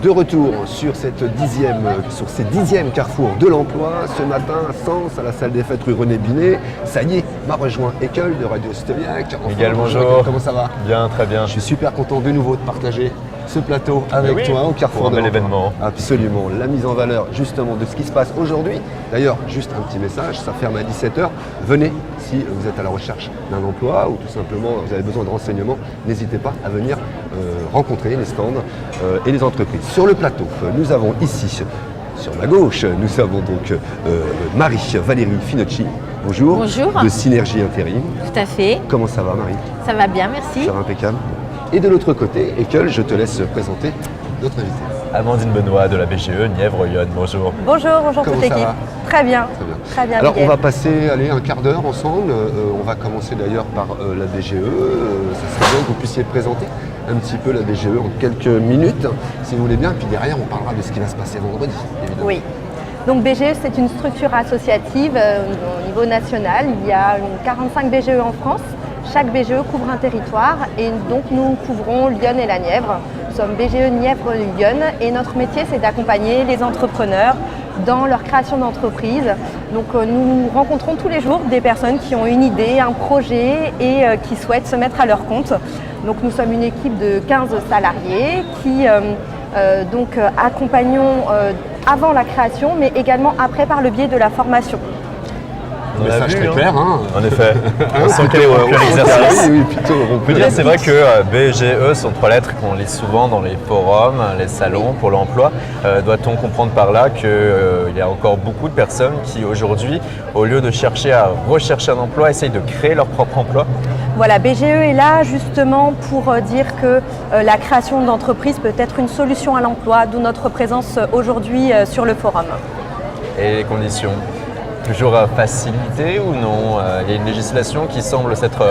De retour sur ces 10e carrefours de l'emploi, ce matin à Sens, à la salle des fêtes rue René Binet. Ça y est, m'a rejoint Ekel de Radio Stoliac. Miguel, bonjour. Ekel, comment ça va? Bien, très bien. Je suis super content de nouveau de partager ce plateau avec toi au Carrefour de l'emploi. L'événement. Absolument, la mise en valeur justement de ce qui se passe aujourd'hui. D'ailleurs, juste un petit message, ça ferme à 17h. Venez si vous êtes à la recherche d'un emploi ou tout simplement vous avez besoin de renseignements, n'hésitez pas à venir rencontrer les stands et les entreprises. Sur le plateau, nous avons ici, sur ma gauche, nous avons donc Marie-Valérie Finocchi. Bonjour. Bonjour. De Synergie Intérim. Tout à fait. Comment ça va, Marie? Ça va bien, merci. Ça va impeccable. Et de l'autre côté, Ekel, je te laisse présenter notre invité. Amandine Benoît de la BGE, Nièvre-Yonne, bonjour. Bonjour Comment toute ça l'équipe. va? Très bien. Très bien. Alors Miguel. on va passer un quart d'heure ensemble. On va commencer d'ailleurs par la BGE. Ça serait bien que vous puissiez présenter un petit peu la BGE en quelques minutes, si vous voulez bien. Puis derrière, on parlera de ce qui va se passer vendredi, évidemment. Oui. Donc BGE, c'est une structure associative au niveau national. Il y a 45 BGE en France. Chaque BGE couvre un territoire et donc nous couvrons Lyon et la Nièvre. Nous sommes BGE Nièvre-Yonne et notre métier, c'est d'accompagner les entrepreneurs dans leur création d'entreprise. Donc nous rencontrons tous les jours des personnes qui ont une idée, un projet et qui souhaitent se mettre à leur compte. Donc nous sommes une équipe de 15 salariés qui accompagnons avant la création mais également après par le biais de la formation. On a Message vu, très clair, hein. En effet. On sent qu'elle est l'exercice. Oui, plutôt. On peut dire, c'est vrai que BGE sont trois lettres qu'on lit souvent dans les forums, les salons pour l'emploi. Doit-on comprendre par là qu'il y a encore beaucoup de personnes qui aujourd'hui, au lieu de chercher à rechercher un emploi, essayent de créer leur propre emploi? Voilà, BGE est là justement pour dire que la création d'entreprise peut être une solution à l'emploi, d'où notre présence aujourd'hui sur le forum. Et les conditions? Toujours facilité ou non? Il y a une législation qui semble s'être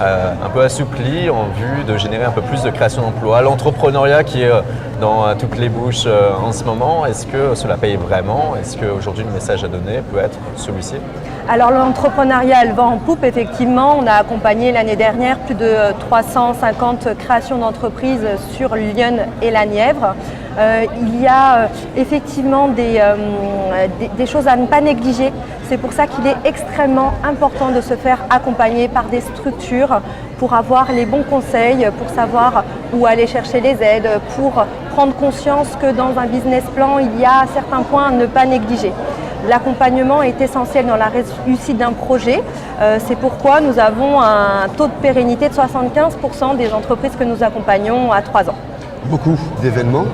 un peu assouplie en vue de générer un peu plus de création d'emplois. L'entrepreneuriat qui est dans toutes les bouches en ce moment, est-ce que cela paye vraiment? Est-ce qu'aujourd'hui le message à donner peut être celui-ci? Alors l'entrepreneuriat, elle va en poupe, effectivement. On a accompagné l'année dernière plus de 350 créations d'entreprises sur Lyon et la Nièvre. Il y a effectivement des choses à ne pas négliger. C'est pour ça qu'il est extrêmement important de se faire accompagner par des structures pour avoir les bons conseils, pour savoir où aller chercher les aides, pour prendre conscience que dans un business plan, il y a certains points à ne pas négliger. L'accompagnement est essentiel dans la réussite d'un projet. C'est pourquoi nous avons un taux de pérennité de 75% des entreprises que nous accompagnons à 3 ans. Beaucoup d'événements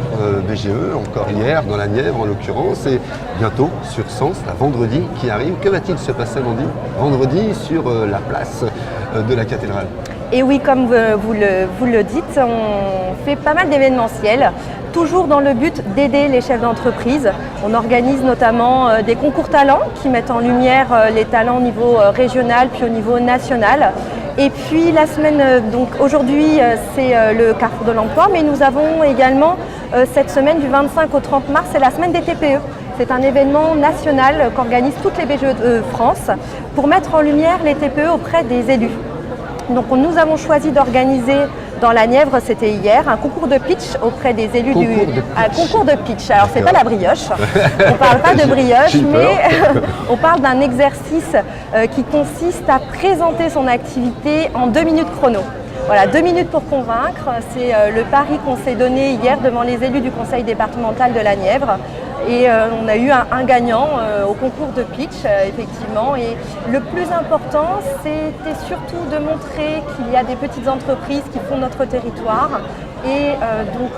BGE, encore hier dans la Nièvre en l'occurrence, et bientôt sur Sens, la vendredi qui arrive. Que va-t-il se passer vendredi sur la place de la cathédrale? Et oui, comme vous le dites, on fait pas mal d'événementiels, toujours dans le but d'aider les chefs d'entreprise. On organise notamment des concours talents qui mettent en lumière les talents au niveau régional puis au niveau national. Et puis la semaine, donc aujourd'hui c'est le Carrefour de l'emploi, mais nous avons également cette semaine du 25 au 30 mars, c'est la semaine des TPE. C'est un événement national qu'organisent toutes les BGE de France pour mettre en lumière les TPE auprès des élus. Donc nous avons choisi d'organiser dans la Nièvre, c'était hier, un concours de pitch auprès des élus concours de pitch. Alors c'est pas la brioche, on parle pas de brioche, mais on parle d'un exercice qui consiste à présenter son activité en 2 minutes chrono. Voilà, 2 minutes pour convaincre, c'est le pari qu'on s'est donné hier devant les élus du conseil départemental de la Nièvre. Et on a eu un gagnant au concours de pitch, effectivement. Et le plus important, c'était surtout de montrer qu'il y a des petites entreprises qui font notre territoire. Et donc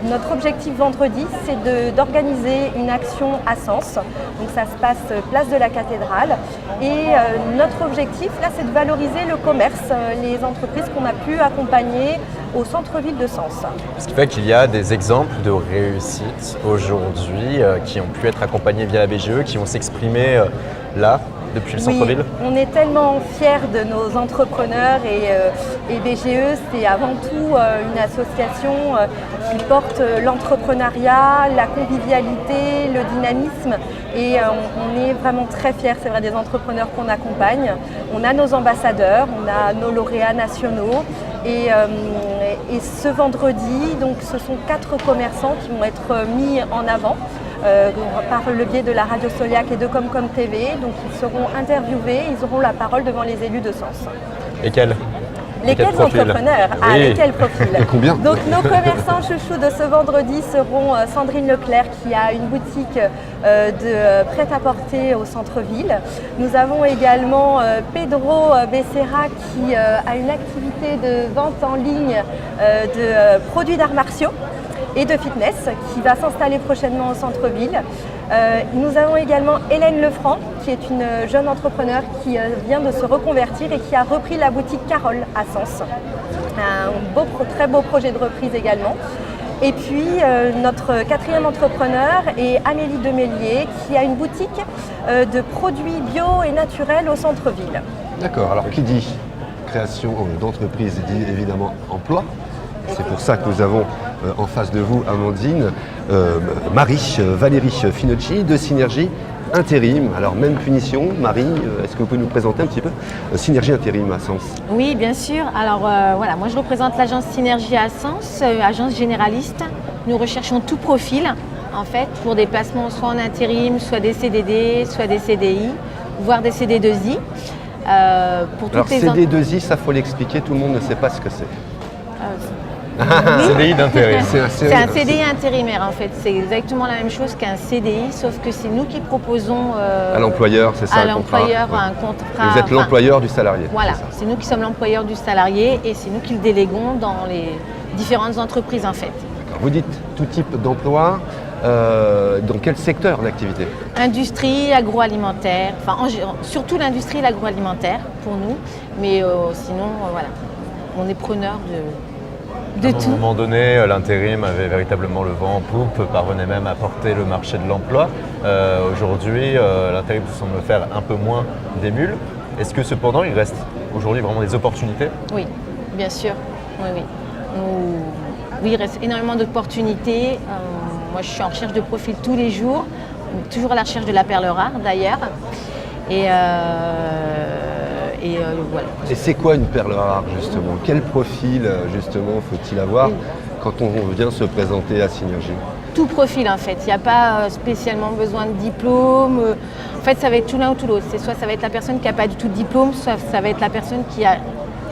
notre objectif vendredi, c'est d'organiser une action à Sens. Donc ça se passe place de la cathédrale. Et notre objectif, là, c'est de valoriser le commerce, les entreprises qu'on a pu accompagner au centre-ville de Sens. Ce qui fait qu'il y a des exemples de réussite aujourd'hui qui ont pu être accompagnés via la BGE, qui vont s'exprimer là, depuis le centre-ville. On est tellement fiers de nos entrepreneurs et BGE, c'est avant tout une association qui porte l'entrepreneuriat, la convivialité, le dynamisme et on est vraiment très fiers, c'est vrai, des entrepreneurs qu'on accompagne. On a nos ambassadeurs, on a nos lauréats nationaux Et ce vendredi, donc, ce sont 4 commerçants qui vont être mis en avant par le biais de la radio Soliac et de Comcom TV. Donc ils seront interviewés, ils auront la parole devant les élus de Sens. Lesquels Lesquels entrepreneurs? Ah, Oui. lesquels profils? Combien? Donc nos commerçants chouchous de ce vendredi seront Sandrine Leclerc qui a une boutique de prêt-à-porter au centre-ville. Nous avons également Pedro Becerra qui a une activité de vente en ligne de produits d'arts martiaux et de fitness qui va s'installer prochainement au centre-ville. Nous avons également Hélène Lefranc qui est une jeune entrepreneur qui vient de se reconvertir et qui a repris la boutique Carole à Sens. Un très beau projet de reprise également. Et puis notre 4e entrepreneur est Amélie Demélier qui a une boutique de produits bio et naturels au centre-ville. D'accord, alors qui dit création d'entreprise dit évidemment emploi. C'est pour ça que nous avons en face de vous, Amandine, Valérie Finocchi de Synergie Intérim. Alors même punition, Marie, est-ce que vous pouvez nous présenter un petit peu Synergie Intérim à Sens? Oui, bien sûr. Alors voilà, moi je représente l'agence Synergie à Sens, agence généraliste. Nous recherchons tout profil en fait pour des placements soit en intérim, soit des CDD, soit des CDI, voire des CD2I. Pour Alors toutes les CD2I, ça faut l'expliquer, tout le monde ne sait pas ce que c'est. CDI d'intérim. C'est un CDI intérimaire en fait, c'est exactement la même chose qu'un CDI, sauf que c'est nous qui proposons à l'employeur, c'est ça, à un contrat. l'employeur Ouais. un contrat. Vous êtes l'employeur du salarié. Voilà, c'est ça. c'est nous qui sommes l'employeur du salarié et c'est nous qui le déléguons dans les différentes entreprises en fait. D'accord. Vous dites tout type d'emploi, dans quel secteur d'activité? Industrie, agroalimentaire, surtout l'industrie et l'agroalimentaire pour nous, mais sinon voilà, on est preneur de À un tout. moment donné, l'intérim avait véritablement le vent en poupe, parvenait même à porter le marché de l'emploi. Aujourd'hui, l'intérim semble faire un peu moins d'émules. Est-ce que cependant, il reste aujourd'hui vraiment des opportunités? Oui, bien sûr. Oui. Oui, il reste énormément d'opportunités. Moi, je suis en recherche de profils tous les jours, toujours à la recherche de la perle rare d'ailleurs. Et voilà. Et c'est quoi une perle rare justement? Quel profil justement faut-il avoir quand on vient se présenter à Synergie? Tout profil en fait, il n'y a pas spécialement besoin de diplôme. En fait, ça va être tout l'un ou tout l'autre. C'est soit ça va être la personne qui n'a pas du tout de diplôme, soit ça va être la personne qui a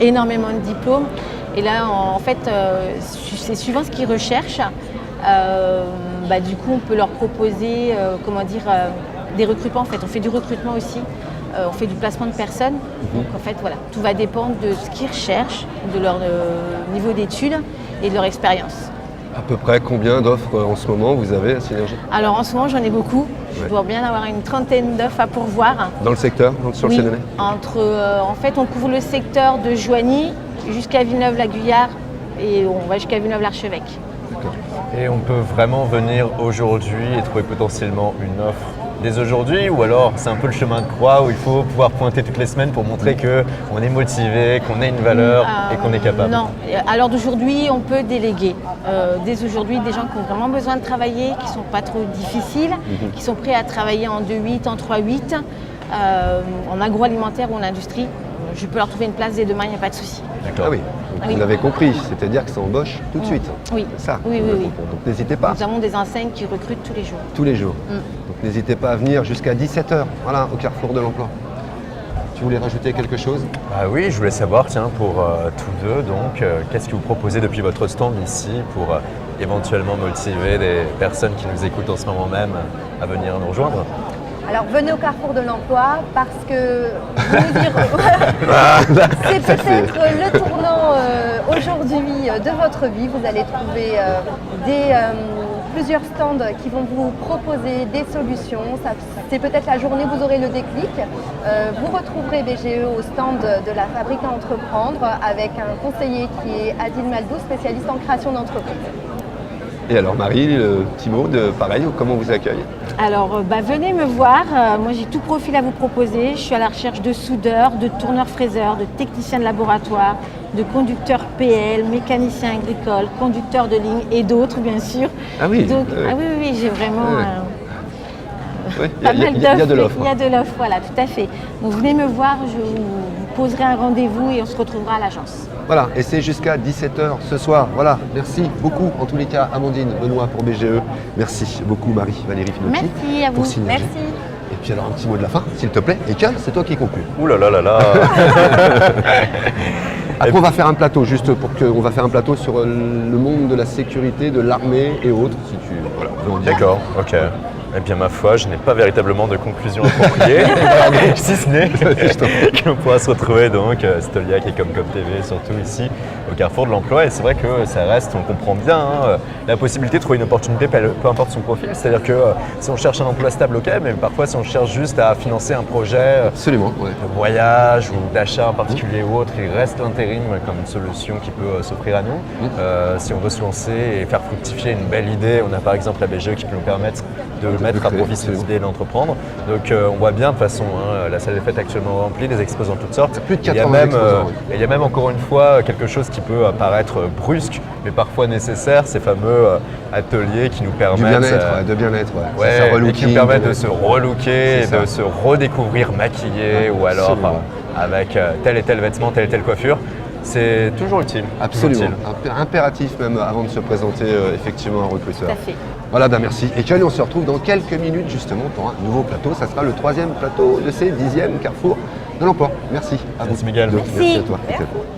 énormément de diplômes. Et là, en fait, c'est suivant ce qu'ils recherchent. Du coup, on peut leur proposer, des recrutements. En fait, on fait du recrutement aussi. On fait du placement de personnes. Donc en fait, voilà, tout va dépendre de ce qu'ils recherchent, de leur niveau d'études et de leur expérience. À peu près combien d'offres en ce moment vous avez à Synergie? Alors en ce moment, j'en ai beaucoup. Je dois bien avoir une trentaine d'offres à pourvoir. Dans le secteur, sur le Oui, CNNA? en fait, on couvre le secteur de Joigny jusqu'à Villeneuve-la-Guyard et on va jusqu'à Villeneuve-l'Archevêque. Et on peut vraiment venir aujourd'hui et trouver potentiellement une offre dès aujourd'hui, ou alors c'est un peu le chemin de croix où il faut pouvoir pointer toutes les semaines pour montrer qu'on est motivé, qu'on a une valeur et qu'on est capable? Non, à l'heure d'aujourd'hui, on peut déléguer. Dès aujourd'hui, des gens qui ont vraiment besoin de travailler, qui ne sont pas trop difficiles, qui sont prêts à travailler en 2-8, en 3-8, en agroalimentaire ou en industrie. Je peux leur trouver une place dès demain, il n'y a pas de souci. D'accord. Ah oui, donc Oui. vous l'avez compris, c'est-à-dire que ça embauche tout de suite. Oui. C'est ça. Oui. Donc n'hésitez pas, Nous avons des enseignes qui recrutent tous les jours. tous les jours. Donc n'hésitez pas à venir jusqu'à 17h, voilà, au carrefour de l'emploi. Tu voulais rajouter quelque chose? Ah oui, je voulais savoir, tiens, pour tous deux, donc, qu'est-ce que vous proposez depuis votre stand ici pour éventuellement motiver des personnes qui nous écoutent en ce moment même à venir nous rejoindre? Alors venez au carrefour de l'emploi parce que vous nous direz, c'est peut-être le tournant aujourd'hui de votre vie. Vous allez trouver plusieurs stands qui vont vous proposer des solutions. C'est peut-être la journée où vous aurez le déclic. Vous retrouverez BGE au stand de la Fabrique à entreprendre avec un conseiller qui est Adil Maldou, spécialiste en création d'entreprise. Et alors Marie, le petit mot de pareil, comment on vous accueille? Alors, venez me voir. Moi, j'ai tout profil à vous proposer. Je suis à la recherche de soudeurs, de tourneurs-fraiseurs, de techniciens de laboratoire, de conducteurs PL, mécaniciens agricoles, conducteurs de ligne et d'autres, bien sûr. Ah oui. Donc, oui, j'ai vraiment Oui, pas mal il y a de d'offres. l'offre. Il y a de l'offre, voilà, tout à fait. Donc, venez me voir. Vous poserez un rendez-vous et on se retrouvera à l'agence. Voilà, et c'est jusqu'à 17h ce soir. Voilà, merci beaucoup en tous les cas Amandine, Benoît pour BGE. Merci beaucoup Marie-Valérie Finocchi Merci à vous. pour Synergie. Merci. Et puis alors un petit mot de la fin, s'il te plaît. Et Cal, c'est toi qui conclue. Ouh là là là là. Après on va faire un plateau, juste pour que on va faire un plateau sur le monde de la sécurité, de l'armée et autres, si tu veux en dire. D'accord, ok. Eh bien, ma foi, je n'ai pas véritablement de conclusion appropriée, si ce n'est qu'on pourra se retrouver donc, Stoliac et Comcom TV, surtout ici, au carrefour de l'emploi. Et c'est vrai que ça reste, on comprend bien, la possibilité de trouver une opportunité, peu importe son profil. C'est-à-dire que si on cherche un emploi stable, ok, mais parfois si on cherche juste à financer un projet Absolument, ouais. de voyage ou d'achat en particulier ou autre, il reste l'intérim comme une solution qui peut s'offrir à nous. Si on veut se lancer et faire fructifier une belle idée, on a par exemple la BGE qui peut nous permettre de mettre à créer, profit cette idée et d'entreprendre. Donc on voit bien de toute façon, la salle des fêtes actuellement remplie, des exposants de toutes sortes. Plus de Il y a 80 même, exposants, oui. et il y a même encore une fois quelque chose qui peut paraître brusque, mais parfois nécessaire, ces fameux ateliers qui nous Du permettent bien-être, de bien-être, ouais. ouais, Ça et qui relooking, nous permettent de se relooker, C'est ça. de se redécouvrir maquillé ou alors Absolument. avec tel et tel vêtement, telle et telle coiffure. C'est toujours utile. toujours Absolument, utile. impératif même avant de se présenter effectivement un recruteur. Tout à fait. Voilà, ben merci. Et Cal, on se retrouve dans quelques minutes justement pour un nouveau plateau. Ça sera le 3e plateau de ces 10e Carrefour de l'emploi. Merci à vous. Merci, Miguel. Merci à toi. Merci. Nickel.